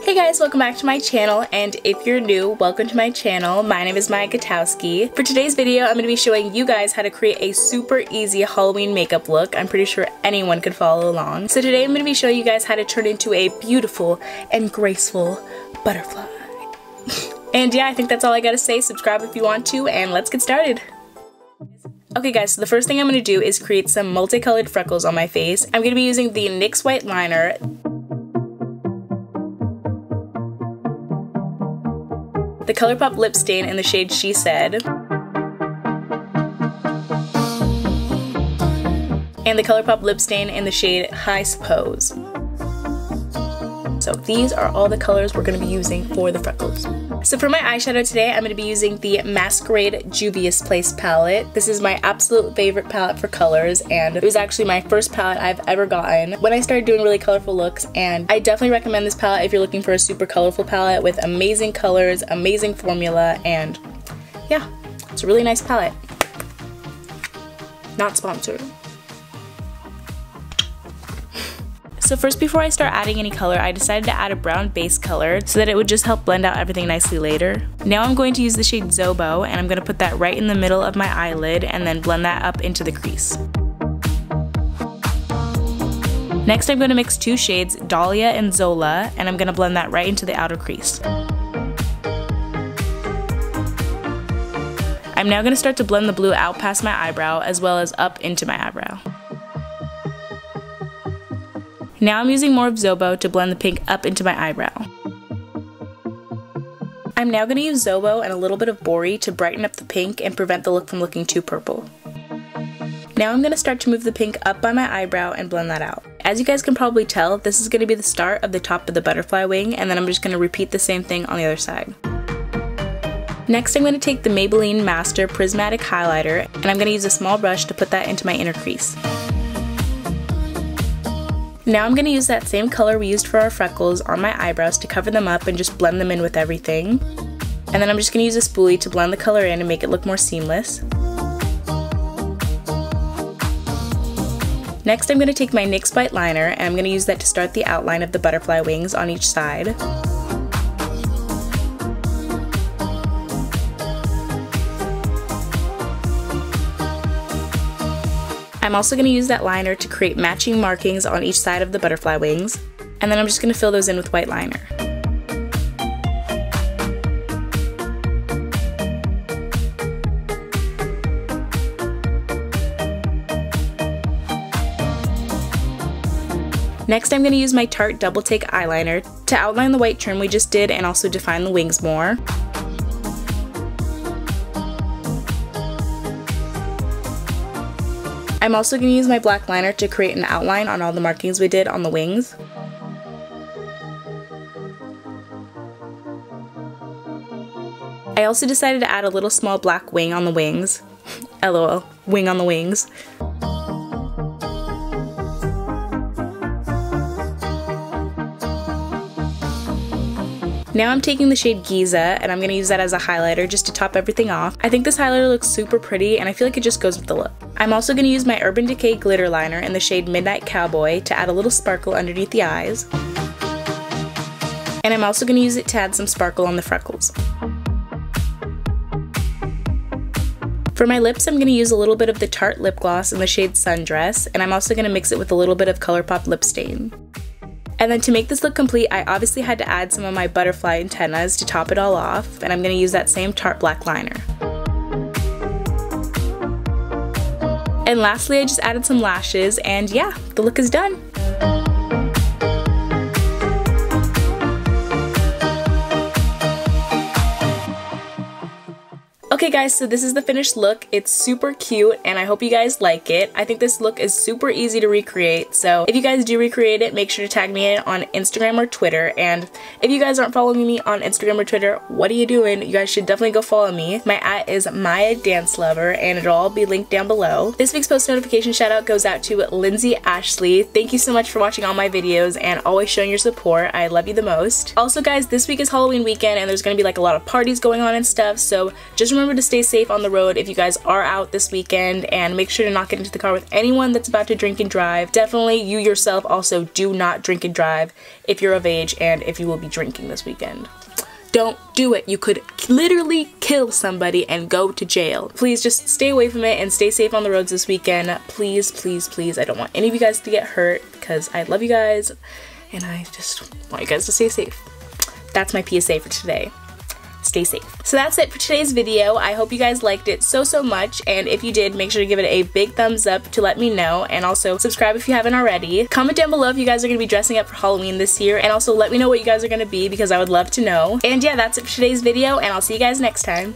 Hey guys, welcome back to my channel, and if you're new, welcome to my channel. My name is Gutowski. For today's video, I'm going to be showing you guys how to create a super easy Halloween makeup look. I'm pretty sure anyone could follow along. So today I'm going to be showing you guys how to turn into a beautiful and graceful butterfly. And yeah, I think that's all I gotta say. Subscribe if you want to, and let's get started. Okay guys, so the first thing I'm going to do is create some multicolored freckles on my face. I'm going to be using the NYX white liner, the ColourPop lip stain in the shade She Said, and the ColourPop lip stain in the shade High Suppose. So these are all the colors we're going to be using for the freckles. So for my eyeshadow today, I'm going to be using the Masquerade Juvia's Place palette. This is my absolute favorite palette for colors, and it was actually my first palette I've ever gotten when I started doing really colorful looks, and I definitely recommend this palette if you're looking for a super colorful palette with amazing colors, amazing formula, and yeah, it's a really nice palette. Not sponsored. So first, before I start adding any color, I decided to add a brown base color so that it would just help blend out everything nicely later. Now I'm going to use the shade Zobo, and I'm going to put that right in the middle of my eyelid and then blend that up into the crease. Next, I'm going to mix two shades, Dahlia and Zola, and I'm going to blend that right into the outer crease. I'm now going to start to blend the blue out past my eyebrow as well as up into my eyebrow. Now I'm using more of Zobo to blend the pink up into my eyebrow. I'm now going to use Zobo and a little bit of Bori to brighten up the pink and prevent the look from looking too purple. Now I'm going to start to move the pink up by my eyebrow and blend that out. As you guys can probably tell, this is going to be the start of the top of the butterfly wing, and then I'm just going to repeat the same thing on the other side. Next, I'm going to take the Maybelline Master Prismatic Highlighter, and I'm going to use a small brush to put that into my inner crease. Now I'm going to use that same color we used for our freckles on my eyebrows to cover them up and just blend them in with everything. And then I'm just going to use a spoolie to blend the color in and make it look more seamless. Next, I'm going to take my NYX white liner, and I'm going to use that to start the outline of the butterfly wings on each side. I'm also going to use that liner to create matching markings on each side of the butterfly wings, and then I'm just going to fill those in with white liner. Next, I'm going to use my Tarte Double Take eyeliner to outline the white trim we just did and also define the wings more. I'm also going to use my black liner to create an outline on all the markings we did on the wings. I also decided to add a little small black wing on the wings. LOL, wing on the wings. Now I'm taking the shade Giza, and I'm going to use that as a highlighter just to top everything off. I think this highlighter looks super pretty, and I feel like it just goes with the look. I'm also going to use my Urban Decay glitter liner in the shade Midnight Cowboy to add a little sparkle underneath the eyes. And I'm also going to use it to add some sparkle on the freckles. For my lips, I'm going to use a little bit of the Tarte lip gloss in the shade Sundress, and I'm also going to mix it with a little bit of ColourPop lip stain. And then to make this look complete, I obviously had to add some of my butterfly antennas to top it all off, and I'm going to use that same Tarte black liner. And lastly, I just added some lashes, and yeah, the look is done. Okay guys, so this is the finished look. It's super cute, and I hope you guys like it. I think this look is super easy to recreate, so if you guys do recreate it, make sure to tag me in on Instagram or Twitter. And if you guys aren't following me on Instagram or Twitter, what are you doing? You guys should definitely go follow me. My @ is MayaDanceLover, and it'll all be linked down below. This week's post notification shout out goes out to Lindsay Ashley. Thank you so much for watching all my videos and always showing your support. I love you the most. Also guys, this week is Halloween weekend, and there's gonna be like a lot of parties going on and stuff, so just remember remember to stay safe on the road if you guys are out this weekend, and make sure to not get into the car with anyone that's about to drink and drive. Definitely you yourself also do not drink and drive if you're of age and if you will be drinking this weekend. Don't do it. You could literally kill somebody and go to jail. Please just stay away from it and stay safe on the roads this weekend. Please, please, please. I don't want any of you guys to get hurt because I love you guys and I just want you guys to stay safe. That's my PSA for today. Stay safe. So that's it for today's video. I hope you guys liked it so much, and if you did, make sure to give it a big thumbs up to let me know, and also subscribe if you haven't already. Comment down below if you guys are going to be dressing up for Halloween this year, and also let me know what you guys are going to be because I would love to know. And yeah, that's it for today's video, and I'll see you guys next time.